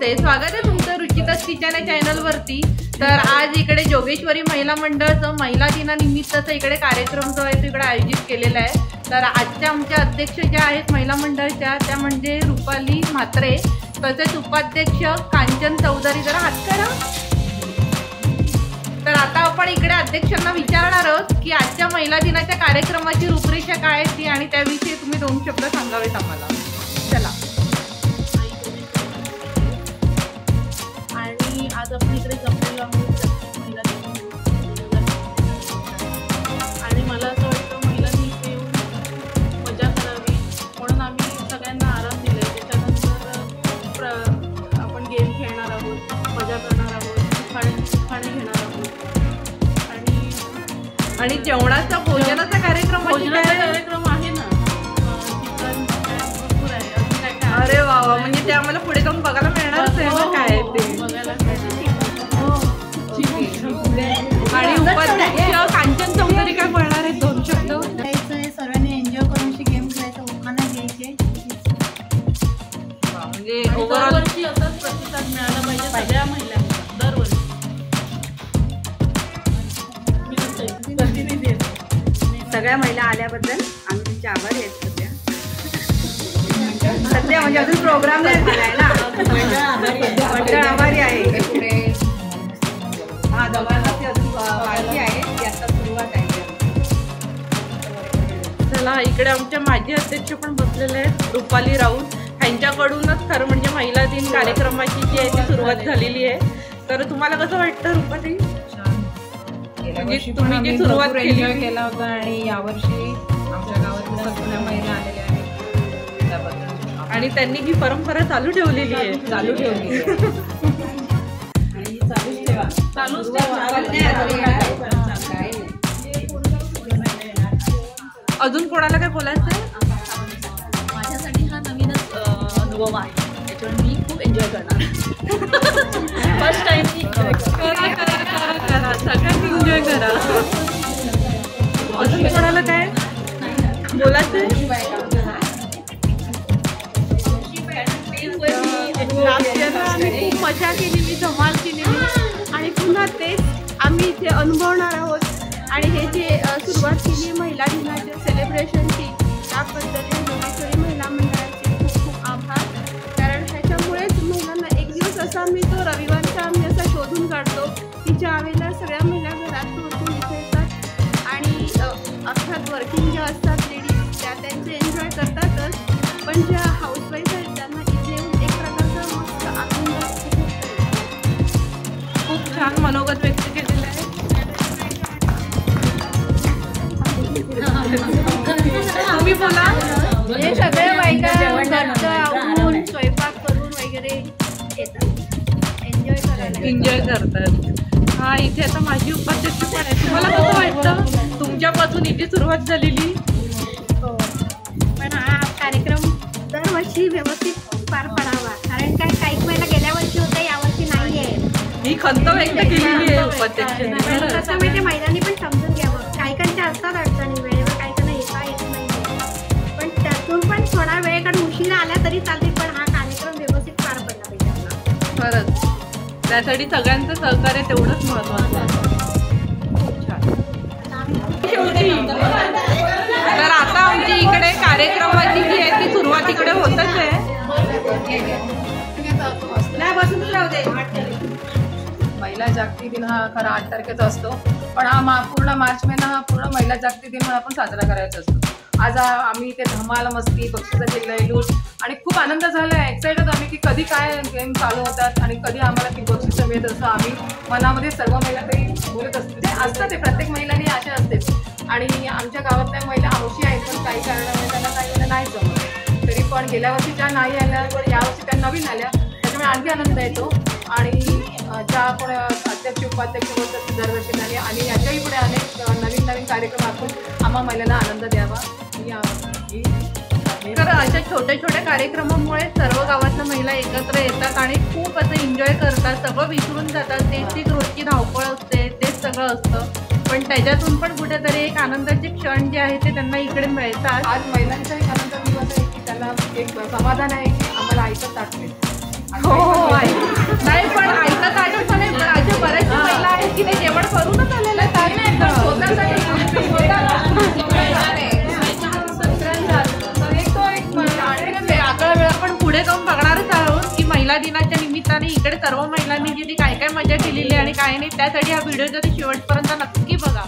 नमस्ते, स्वागत आहे तुमचं रुचिताज किचन या चॅनल वरती। तर आज इकडे जोगेश्वरी महिला मंडळाचं महिला दिनानिमित्ताचा इकडे कार्यक्रम जो आहे तो इकडे आयोजित केलेला आहे। तर आजच्या आमच्या अध्यक्ष ज्या आहेत महिला मंडळाच्या त्या म्हणजे रुपाली म्हात्रे, तसेच उपाध्यक्ष कांचन चौधरी। जरा हात करा। तर आता आपण इकडे अध्यक्षांना विचारणार आहोत की आजच्या महिला दिनाच्या कार्यक्रमाची रूपरेषा काय आहे ती आणि त्याविषयी तुम्ही दोन शब्द सांगावेत आम्हाला। चला। आणि आज आपण इकडे जमलेलो आहोत महिला दिन, आणि मला असं वाटतं महिलांनी इथे येऊन मजा करावी म्हणून आम्ही सगळ्यांना आराम दिले। त्याच्यानंतर आपण गेम खेळणार आहोत, मजा करणार आहोत, खाणे घेणार आहोत आणि जेवणाचा भोजनाचा कार्यक्रम आहे ना, भरपूर आहे। अजून काय काय? अरे वा वा, म्हणजे ते आम्हाला पुढे जाऊन बघायला मिळणारच आहे ना काय आहे ते बघायला। आणि उपाध्यक्ष कांचन चौधरी काय बोलणार आहेत दोन शब्द? सर्वांनी एन्जॉय करून गेम खेळायचा, उखाणा घ्यायचे, म्हणजे दरवर्षी असाच प्रतिसाद मिळाला पाहिजे सगळ्या महिलांना। दरवर्षी सगळ्या महिला आल्याबद्दल आम्ही तुमचे आभारी आहेत। सध्या म्हणजे अजून प्रोग्राम नाही झालाय ना, मंडळ आभारी आहे। हा जमानाची अजून बाकी आहे, ती आता सुरुवात आहे। चला, इकडे आमच्या माजी अध्यक्ष पण बसलेले आहेत रुपाली राऊत। ह्यांच्याकडूनच खरं म्हणजे महिला दिन कार्यक्रमाची जी आहे ती सुरुवात झालेली आहे। तर तुम्हाला कसं वाटतं रुपाली? म्हणजे तुम्ही जी सुरुवात एन्जॉय केला होता आणि यावर्षी आमच्या गावातल्या सगळ्या महिला आलेल्या आहेत त्याबद्दल, आणि त्यांनी ही परंपरा चालू ठेवलेली आहे। चालू ठेवली आणि चालूच ठेवा, चालूच ठेवा। अजून कोणाला काय बोलायचं आहे? माझ्यासाठी हा नवीनच अनुभव आहे, त्याच्यामुळे मी खूप एन्जॉय करणार। फर्स्ट टाइम सगळ्यांनी एन्जॉय करा। अजून कोणाला काय बोलायचं आहे? आम्ही खूप मजा केलेली, धमाल केलेली आणि पुन्हा तेच आम्ही इथे अनुभवणार आहोत। आणि हे जे सुरुवात केली महिला दिनाच्या सेलिब्रेशनची, त्याबद्दल जोगेश्वरी महिला मंडळाचे खूप खूप आभार। कारण ह्याच्यामुळेच महिलांना एक दिवस असा मिळतो, रविवारचा आम्ही असा शोधून काढतो की ज्या वेळेला सगळ्या महिला घरात होतून इथे येतात आणि अर्थात वर्किंग ज्या असतात लेडीज त्या त्यांचे एन्जॉय करतातच, पण ज्या हाऊसवाईफ आहेत त्यांना इथे येऊन एक प्रकारचा मस्त आनंद खूप छान मनोगत व्यक्त केलेलं आहे। तुम्ही बोला। हे सगळे बायका घरचं आवरून स्वयंपाक करून वगैरे येतात, एन्जॉय करतात। हा, इथे आता माझी उपाध्यक्ष पण आहे। तुम्हाला कसं वाटतं तुमच्यापासून इथे सुरुवात झालेली? पण हा कार्यक्रम दरवर्षी व्यवस्थित पार पडावा, कारण काय काही महिला गेल्या वर्षी होत्या, यावर्षी नाही आहे। ही खंत व्यक्त केलेली आहे उपाध्यक्षांनी। तसं म्हणजे महिलांनी पण समजून घ्यावं, काहीकांच्या असतात अडचणी, वेळेवर काहीकांना येत नाही, पण त्यातून पण थोडा वेळ काढून उशिरा आल्या तरी चालते, पण हा कार्यक्रम व्यवस्थित पार पडला पाहिजे आपला। खरंच त्यासाठी सगळ्यांचं सहकार्य तेवढंच महत्त्वाचं आहे। शेवटी तर आता आमची इकडे कार्यक्रमाची जी आहे ती सुरुवात इकडे होतच आहे। महिला जागतिक दिन हा खरा 8 तारखेचा असतो, पण हा पूर्ण मार्च महिना हा पूर्ण महिला जागतिक दिन म्हणून आपण साजरा करायचा असतो। आज आम्ही इथे धमाल मस्ती, बक्षिसं दिलंय, लूट आणि खूप आनंद झालाय, एक्साइटेड आम्ही की कधी काय गेम चालू होतात आणि कधी आम्हाला ती बक्षिसं मिळत असं आम्ही मनामध्ये सर्व महिला तरी बोलत असतो। ते असतं, ते प्रत्येक महिलांनी आशा असतेच। आणि आमच्या गावातल्या महिला हौशी आहेत, पण काही कारणामुळे त्यांना काही वेळेला नाही जमत, तरी पण गेल्या वर्षी ज्या नाही आल्या पण यावर्षी त्या नवीन आल्या, त्याच्यामुळे आणखी आनंद येतो। आणि ज्या कोण अध्यक्ष उपाध्यक्ष बोलतात दरवर्षी झाले आणि याच्याही पुढे अनेक नवीन नवीन कार्यक्रम आखून आम्हा महिलांना आनंद द्यावा। तर अशा छोट्या छोट्या कार्यक्रमामुळे सर्व गावातल्या महिला एकत्र येतात आणि खूप असं एन्जॉय करतात, सगळं विसरून जातात। तेच रोजची धावपळ असते, तेच सगळं असतं, पण त्याच्यातून पण कुठेतरी एक आनंदाचे क्षण जे आहे ते त्यांना इकडे मिळतात। आज महिलांचा एक आनंद दिवस आहे की त्यांना एक समाधान आहे की आम्हाला आईचं ताट मिळतं। हो, पुढे जाऊन बघणारच आहोत की महिला दिनाच्या निमित्ताने इकडे सर्व महिलांनी जी काय काय मजा केलेली आणि काय नाही, त्यासाठी हा व्हिडिओ जर शेवटपर्यंत नक्की बघा.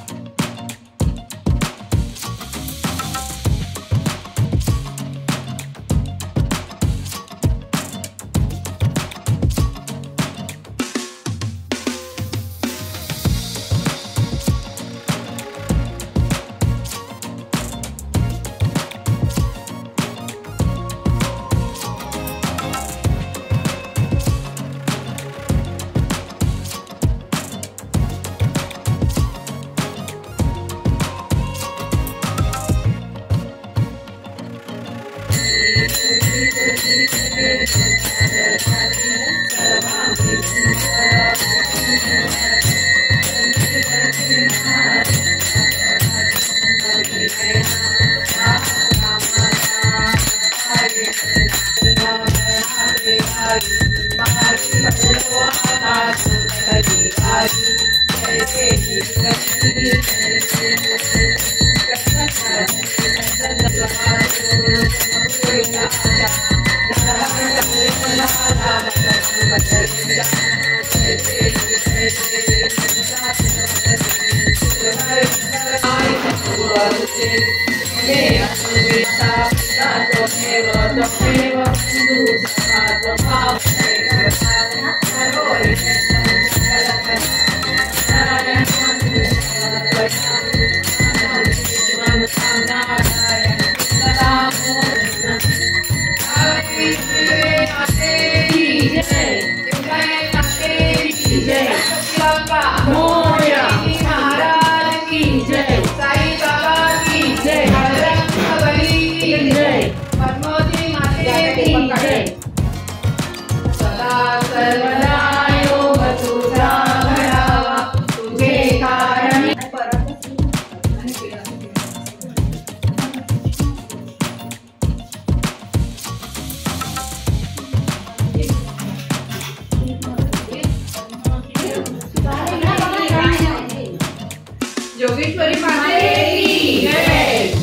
जोगेश्वरी माते की जय.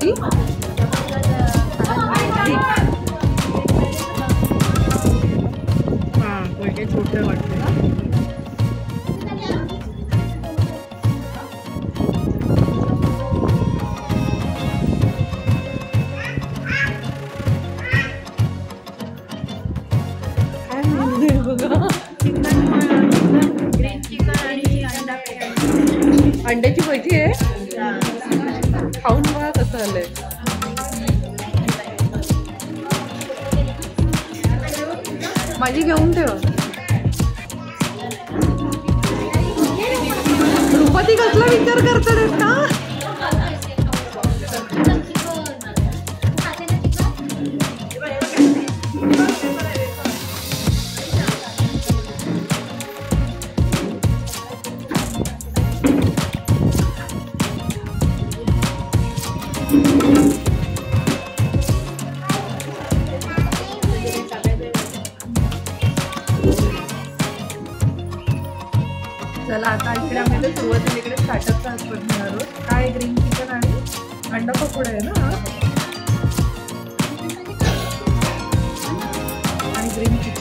किती? हां काही छोटे वाटते ना. अंड्याची भजी आहे. खाऊन बघा कसं आलंय. माझी घेऊन ठेव. रुपाती कसला विचार करतात का? चला आता इकडे आम्ही सुरुवातीला इकडे स्टार्टअपचा आस्वाद घेणार आहोत. काय ग्रीन चिकन आणि अंडा पकोडा आहे ना आणि ग्रीन चिकन.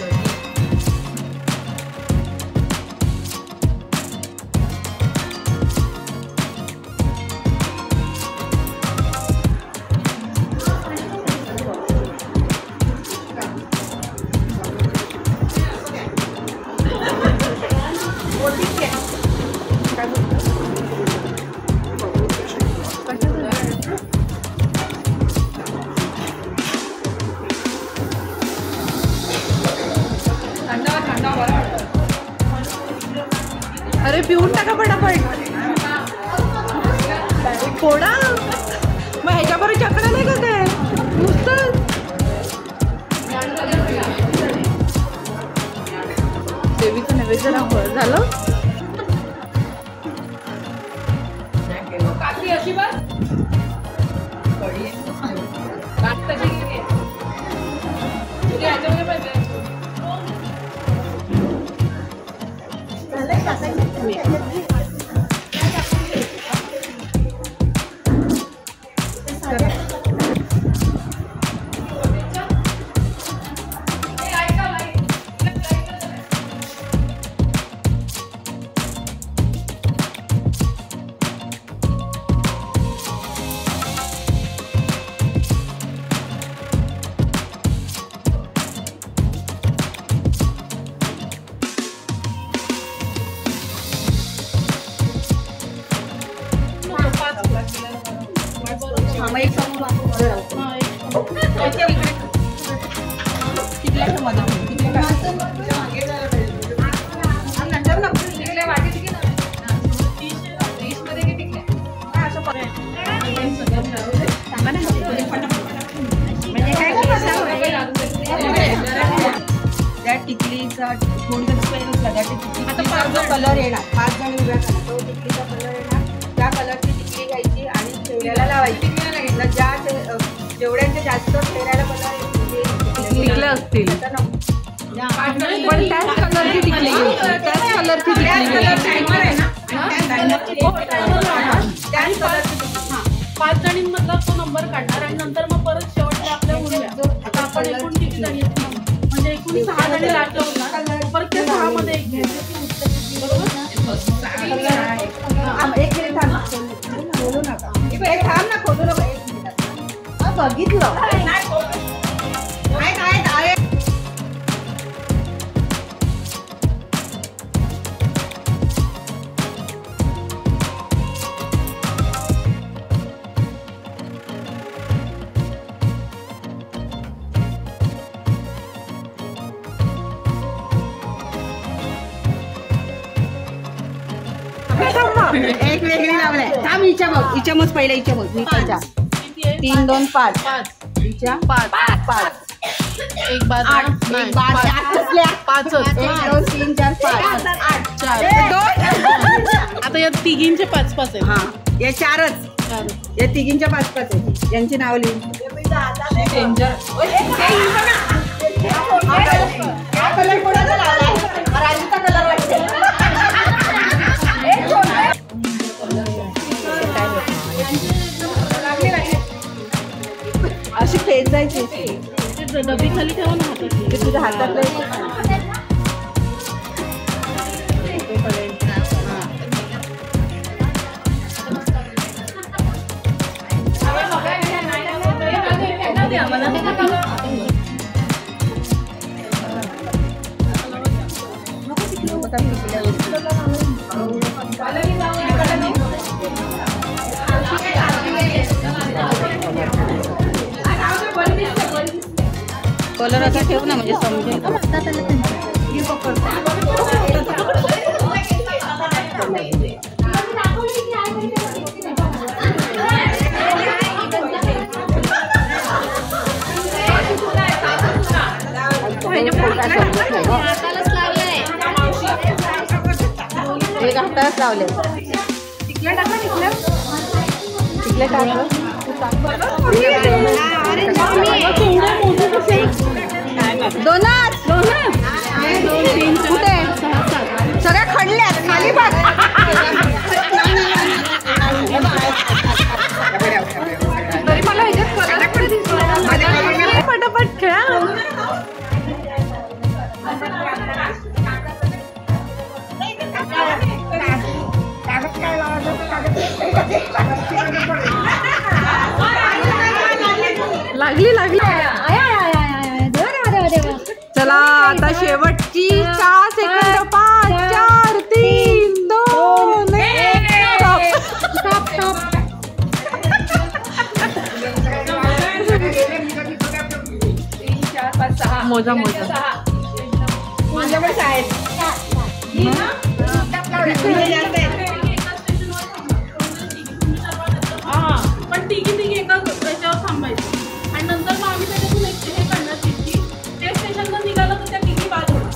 अरे पिऊन टाका पटापट. फोडा मग ह्याच्याबरोबर चकडा नाही का ते नुसतं. देवीचं नैवेद्य झालं. त्या टिकलीचा कलर येणार. 5 जण उभ्या करणार. तो टिकलीचा कलर येणार. त्या कलरची टिकली घ्यायची आणि चेहऱ्याला लावायची. ज्या जेवढ्यांचे जास्त चेहऱ्याला कलर टिकले असतील पण त्याच कलरची टिकली घ्यायची. त्याच कलरची टिकली घ्यायची. 5 जणींमधला तो नंबर काढणार आणि नंतर मग परत शेवटच्या आपल्या उरल्या. आता आपण एकूण किती जणी म्हणजे एकूण 6 जणी लाटवणार. परत त्या 6 मध्ये एक घ्यायचं. एक मिनिट थांब. बोलू नका. थांब ना. खोलू नका. 1 मिनिट बघितलं. एक वेगळी लावलाय. थांब. हिच्या बघ. हिच्या मग पहिल्या हिच्या बघ. मी 3 2 5 हिच्या 5 एक बाद 8 एक बाद 5 1 2 3 4 5 8 आता या तिघींचे 5 आहेत. हा या 4च. या तिघींच्या 5 आहेत. यांची नाव लिहून. कलर कोणाचा लावलाय? राजूचा कलर वाटते. फेजायची डबी खाली ठेवून हातात ते तुझ्या हातातलं कलर असा ठेव ना म्हणजे समजेल. एक हातालाच लावले. टिकल्या टाका टिकल्या टाका. दोनच कुठे सगळ्या खडल्यात खाली बघ. तरी मला ह्याच्यात पटापट खेळा. लागली लागली. चला आता शेवटची 4 सेकंद. 5 4 3 2 1 मोजा मोजा. पण तिघी एका त्याच्यावर थांबायचं आणि नंतर मग आम्ही त्याच्यातून एक हे करणार चिठ्ठी. ते स्टेशनला निघालं तर त्या तिघी बाद होणार.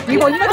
मी बोलली ना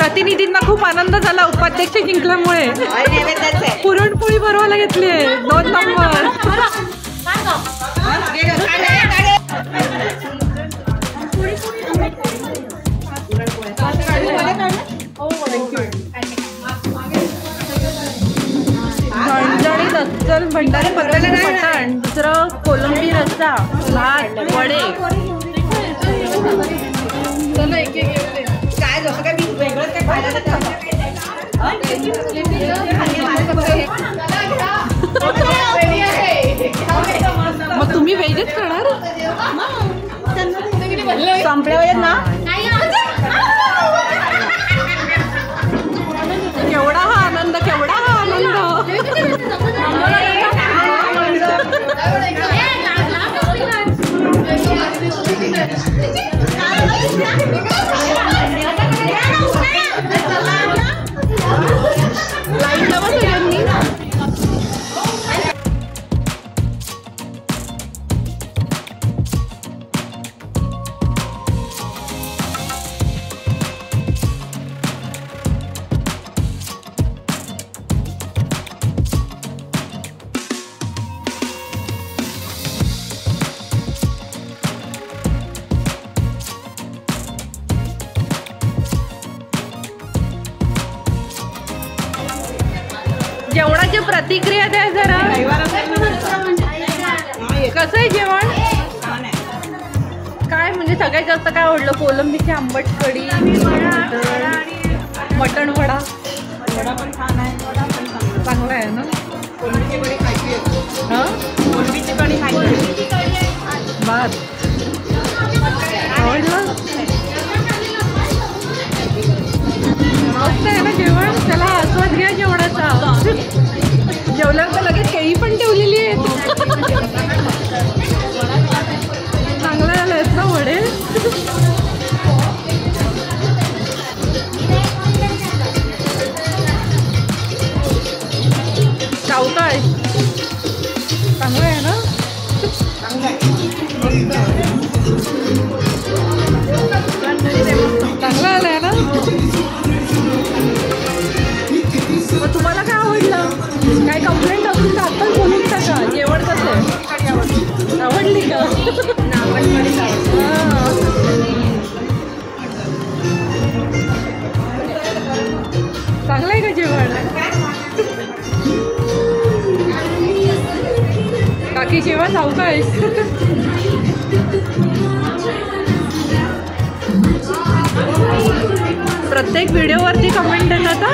प्रतिनिधींना खूप आनंद झाला उपाध्यक्ष जिंकल्यामुळे. आणि नैवेद्याचं आहे. पुरणपोळी भरवायला घेतली आहे 2 नंबर. झणझणीत अस्सल भंडारी मटण, दुसरं कोलंबी रस्सा, भात, वडे. चला एक एक काय जसं काय मी वेगळंच काय खायला मग तुम्ही व्हेजच खाणार? संपल्यावर ना केवढा हा आनंद, केवढा हा आनंद. जेवणाची प्रतिक्रिया द्या जरा. कसं आहे जेवण? काय म्हणजे सगळ्यात जास्त काय आवडलं? कोलंबीची आंबट कढी, मटण वडा. वडा पण छान आहे. वडा पण चांगला आहे ना. कोलंबीची कढी खायची आहे. हां, कोलंबीची कढी खायची. भात आवडलं. मस्त आहे ना जेवण. त्याला आस्वाद घ्या जेवणाचा. जेवल्यावर लगेच केळी पण ठेवलेली आहे. चांगलं झालं आहेत ना वडे. सावकाश चांगलं आहे ना. चांगलं आलंय ना. मग तुम्हाला काय आवडलं? काय कंप्लेंट असेल तर आत्ताच बोलून टाका. जेवण कसं आहे? आवडली का? चांगलं आहे का जेवण? काकी जेवण सावकाश. प्रत्येक व्हिडिओवरती कमेंट देतात हा.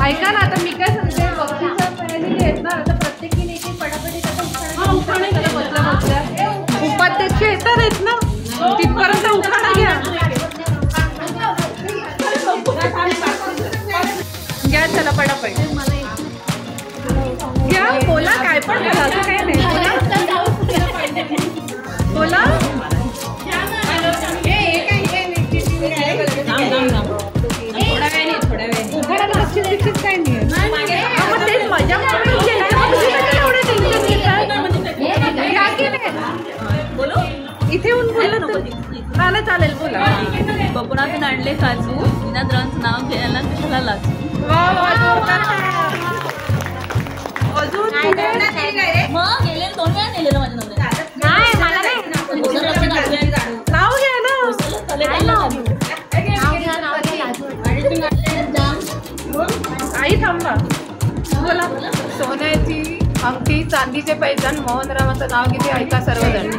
ऐका ना, आता मी काय सांगते, बक्षिसं मिळालेली आहेत ना, आता प्रत्येकीने एक एक पटापटी उपाध्यक्ष येतात आहेत ना, तिथपर्यंत उखाणा घ्या. घ्या चला पटापट घ्या. बोला काय पण बोला, असं काय नाही. बोला काय नाही. मजा इथे येऊन बोललं तर चालेल. बोला. कोकणातून आणले काजू, विनाद्रांचं नाव घ्यायला कशाला लाजू. अजून मग गेले 2 वेळा नेलेलं माझ्या नाव घ्या ना. आई थांबा. बोला. सोन्याची अंगठी, चांदीचे पैठण, मोहनरावाचं नाव किती ऐका सर्वजण.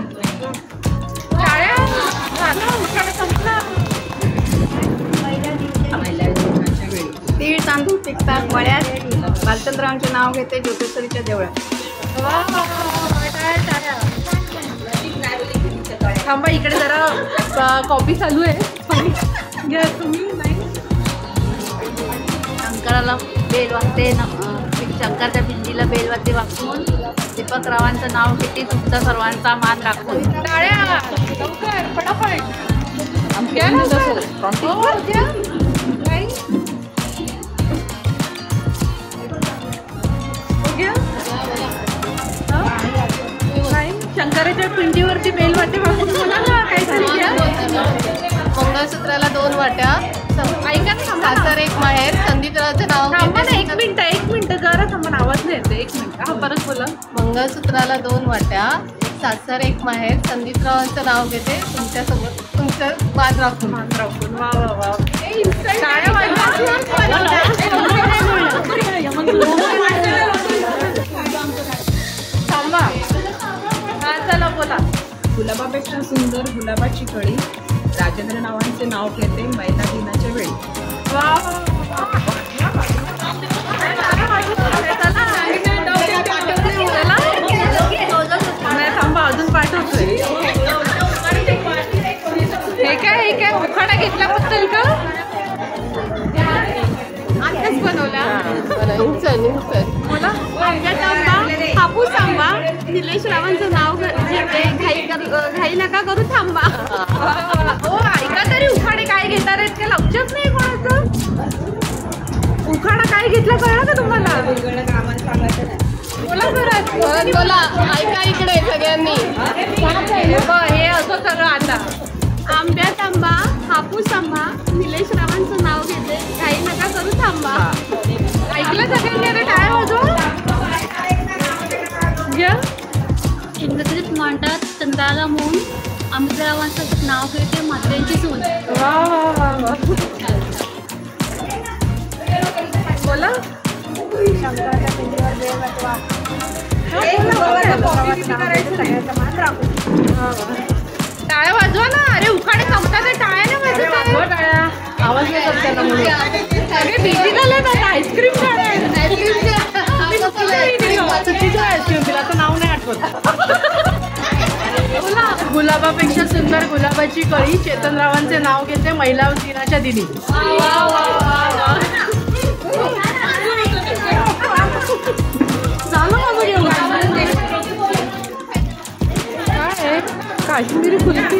टाळ्या. झालं, उखाणा संपला. तीळ, तांदूळ, तिखटात मळ्यात भालचंद्रावांचे नाव घेते ज्योतेश्वरीच्या देवळात. वा वा वा. टाळ्या. थांबा, इकडे जरा कॉपी चालू आहे. घ्या तुम्ही. नाही शंकराला बेल वाजते शंकरच्या पिंडीला बेल वाजते वापरून दीपकरावांचं नाव किती तुमचा सर्वांचा मान राखून. टाळ्या. लवकर फटाफट. घ्या ना लवकर. हो, घ्या. नाही घ्या. नाही शंकराच्या पिंडीवरती बेल वाटे वापरून बोला ना काहीतरी घ्या. मंगळसूत्राला 2 वाट्या, ऐका ना, थांबा ना. सासर एक माहेर, संदीपरावांचं नाव थांबा ना, घेते. 1 मिनिट जरा थांबा. आवाज नाही येते. 1 मिनिट. हा परत बोला. मंगळसूत्राला 2 वाट्या, सासर एक माहेर, संदीपरावांचं नाव घेते तुमच्यासोबत तुमचं मान राखून. वा वा वा. टाळ्या वाजवा. थांबा. हा चला बोला. गुलाबापेक्षा सुंदर गुलाबाची कळी, राजेंद्र नावांचे नाव घेते महिला दिनाच्या वेळी. वा वा नाही थांबा, अजून पाठवतोय. हे काय उखाणा घेतल्याबद्दल का आताच बनवला. बोला. हापूस आंबा, निलेश रावांचं नाव घेते घाई नका करू थांबा. हो ऐका तरी, उखाणे काय घेणार आहेत का लक्षात नाही कोणाचं. उखाणा काय घेतला कळलं का तुम्हाला. बोला परत. बोला, ऐका इकडे सगळ्यांनी. हे असं सगळं आता. आंब्यात आंबा, हापूस आंबा, निलेश रावांचं नाव घेते घाई नका करू थांबा. ऐकलं सगळ्यांनी. आता टाळ्या वाजवा. घ्या. इंग्रजीत म्हणतात चंद्राला मून अमितरावांचं नाव घेते म्हात्र्यांची सून. वा वा वा वा. बोला. टाळ्या वाजवा ना. अरे उखाणे संपतात टाळ्या नाही वाजवा. टाळ्या आवाज नाही करते ना म्हणून. अरे बिझी झालं ना. आईस्क्रीम चुकीचं आईस्क्रीम दिला तर नाव नाही आठवत. गुलाबापेक्षा सुंदर गुलाबाची कळी, चेतनरावांचे नाव घेते महिला दिनाच्या दिनी. झालं माझं घेऊन. काय काश्मीरी कुल्फी.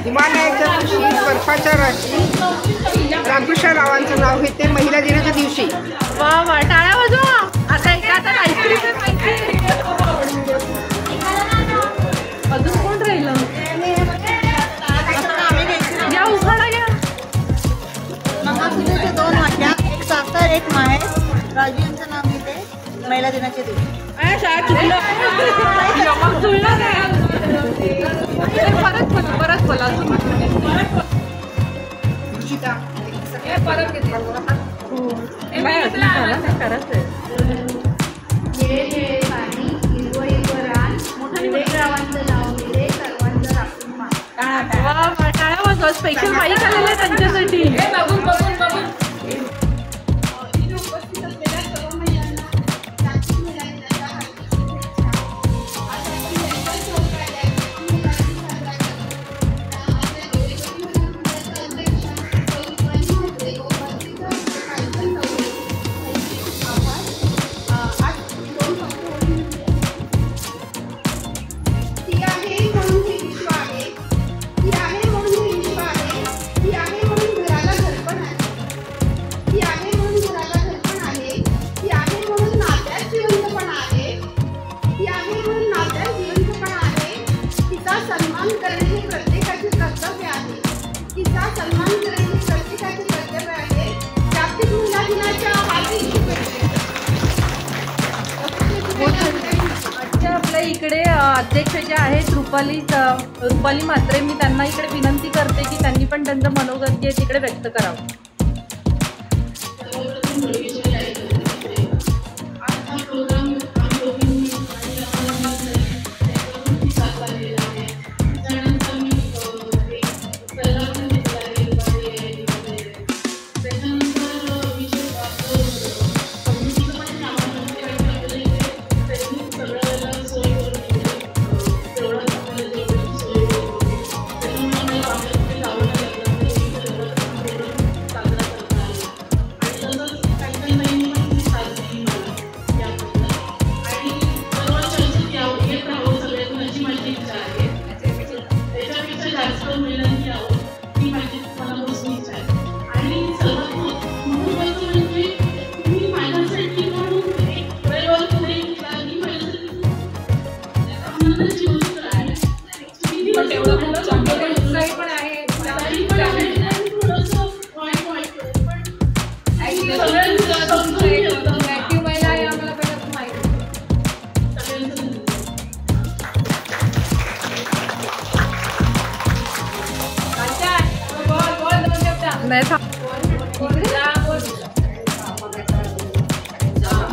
हिमालयाच्या दिवशी बर्फाच्या राशी, राघुशा नाव घेते महिला दिनाच्या दिवशी. वा वा. टाळ्या वाजवा. आता एका हातात आईस्क्रीम. अजून कोण राहिलं. घ्या उखाणा घ्या. मंगळसूत्राच्या 2 वाट्या, एक सासर एक माहेर, राजू यांचं नाव घेते महिला दिनाच्या दिवशी. शाळा चुकलं. मग जुळलं काय. परत बोला. टाळ्या वाजवा. स्पेशल माईक आलेलं आहे त्यांच्यासाठी. ती आहे म्हणून हे विश्व आहे, ती आहे म्हणून घराला घरपण आहे. अध्यक्ष ज्या आहेत रुपाली म्हात्रे, मी त्यांना इकडे विनंती करते की त्यांनी पण त्यांचं मनोगत जे तिकडे व्यक्त करावं.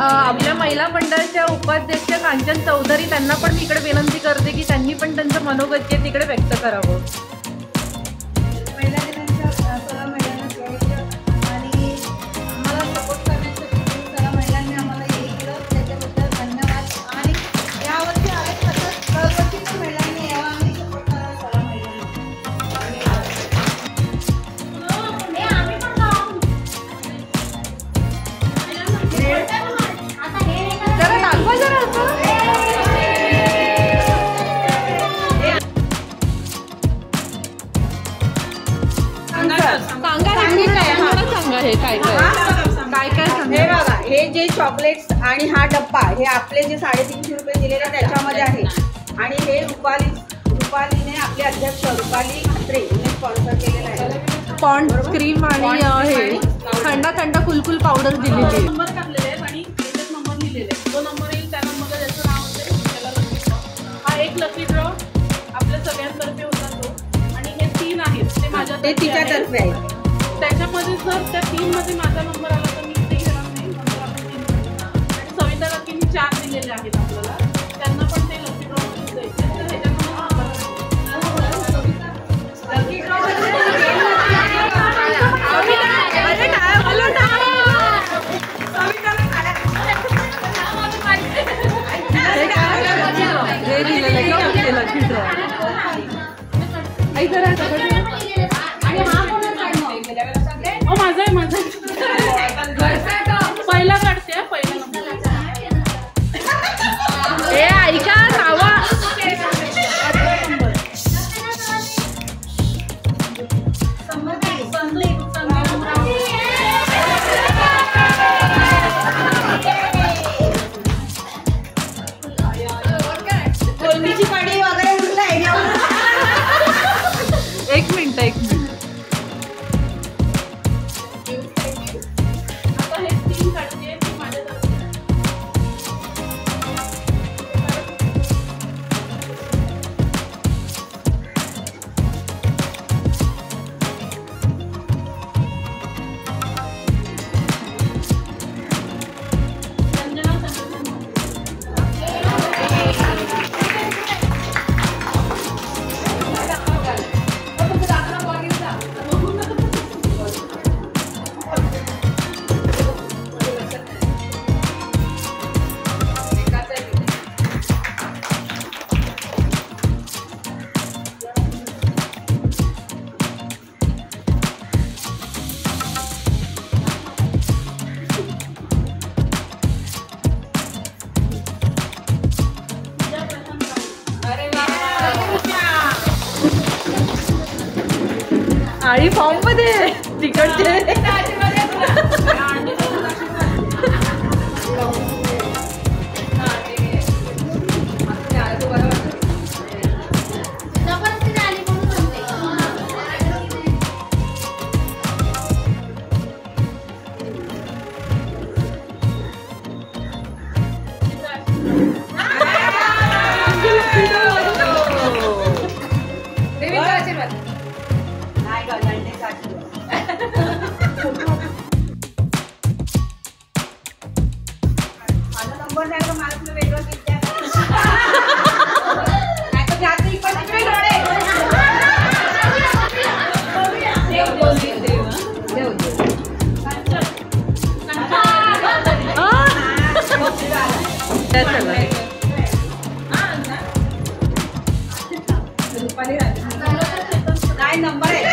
आपल्या महिला मंडळाच्या उपाध्यक्ष कांचन चौधरी, त्यांना पण मी इकडे विनंती करते की त्यांनी पण त्यांचं मनोगत जे तिकडे व्यक्त करावं. महिला दिनाच्या सर्व महिलांना द्यायचं आणि आम्हाला सपोर्ट करण्यासाठी सर्व महिलांनी आम्हाला हे केलं त्याच्याबद्दल धन्यवाद. आणि यावर्षी आले तसंच दरवर्षी पण महिलांनी यावं आणि सपोर्ट करा सर्व महिलांना. जरा दाखवा जरा हे बघा, हे जे चॉकलेट्स आणि हा डब्बा, हे आपले जे 350 रुपये दिलेले त्याच्यामध्ये आहे. आणि हे रुपालीने आपले अध्यक्ष रुपाली म्हात्रे यांनी स्पॉन्सर केलेलं आहे. पॉन्ड क्रीम आणि हे थंड कुलकुल पावडर दिलेली आहे. नंबर टाकलेले आहेत आणि त्याच्यात नंबर लिहिलेले आहेत. जो नंबर येईल त्या नंबरला ज्याचं नाव असेल त्याला लकी ड्रॉ. हा एक लकी ड्रॉ आपल्या सगळ्यांतर्फे होता तो. आणि हे 3 आहेत ते माझ्या ते तिच्यातर्फे आहे. त्याच्यामध्ये जर त्या 3 मध्ये माझा नंबर आला तर मी ते घेणार नाही. नंतर आपण 3 आणि सविता लकीनी 4 दिलेले आहेत आपल्याला, त्यांना पण ते लकी ड्रॉ मध्ये द्यायचे. तर ह्याच्यामध्ये लकी ड्रॉ माझा पहिला काढते पहिला नंबर. हे ऐका नावा कोलमीची पाडी वगैरे उरलाय. एक मिनिट आता हे 3 काढते ती माझ्या आळी फॉर्म मध्ये तिकडचे Thank you. नंबर द्यायला मला तुला वेगळं विचार आता जाते इकडे तिकडे डोळे काय नंबर आहे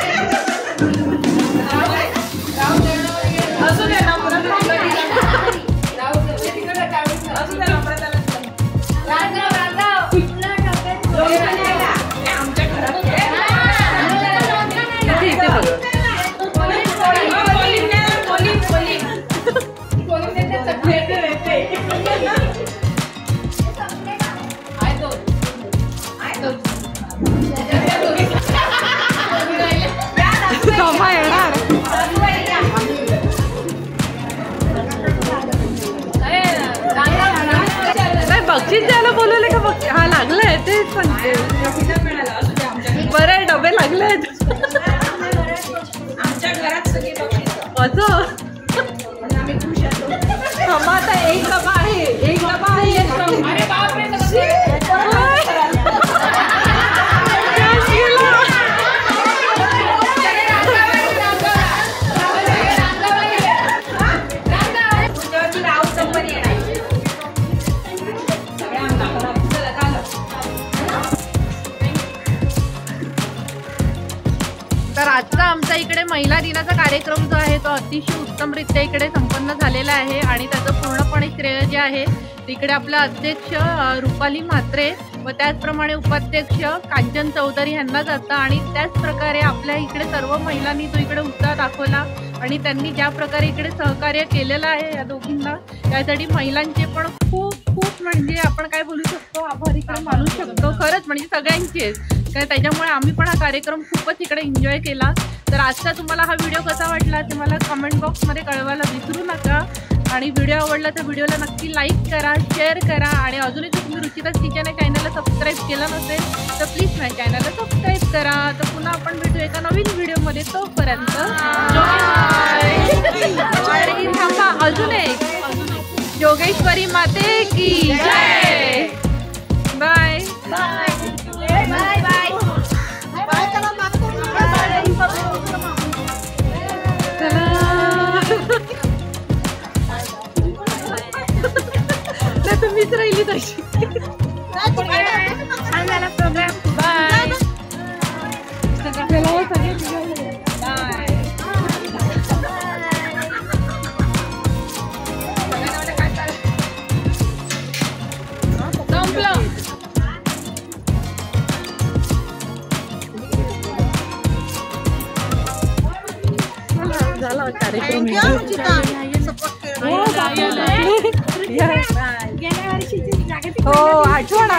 बक्षीस द्यायला बोलवले का? बक्षीस हा लागलाय तेच सांगते. बरं डबे लागले आहेत आमच्या घरात सगळे बक्षीस असं. आम्ही खुश असतो. आता एक डबा आहे, एक डबा आहे. अरे बापरे तर आजचा आमचा इकडे महिला दिनाचा कार्यक्रम जो आहे तो अतिशय उत्तमरित्या इकडे संपन्न झालेला आहे आणि त्याचं पूर्णपणे श्रेय जे आहे तिकडे आपला अध्यक्ष रुपाली म्हात्रे व त्याचप्रमाणे उपाध्यक्ष कांचन चौधरी यांना जातं आणि त्याच प्रकारे आपल्या इकडे सर्व महिलांनी तो इकडे उत्साह दाखवला आणि त्यांनी ज्या प्रकारे इकडे सहकार्य केलेलं आहे या दोघींना त्यासाठी महिलांचे पण खूप खूप म्हणजे आपण काय बोलू शकतो आभार इकडे मानू शकतो खरंच म्हणजे सगळ्यांचेच काय. त्याच्यामुळे आम्ही पण हा कार्यक्रम खूपच इकडे एन्जॉय केला. तर आजचा तुम्हाला हा व्हिडिओ कसा वाटला ते मला कमेंट बॉक्समध्ये कळवायला विसरू नका आणि व्हिडिओ आवडला तर व्हिडिओला नक्की लाईक करा, शेअर करा आणि अजूनही जर तुम्ही रुचिताज किचन या चॅनलला सबस्क्राईब केलं नसेल तर प्लीज माझ्या चॅनलला सबस्क्राईब करा. तर पुन्हा आपण भेटू एका नवीन व्हिडिओमध्ये. तोपर्यंत आणि थांबा अजून एक जोगेश्वरी माते की जय. Bye bye bye bye. तुम्हीच राहिली तशी. Program bye. झाला कार्यक्रम. हो आठवण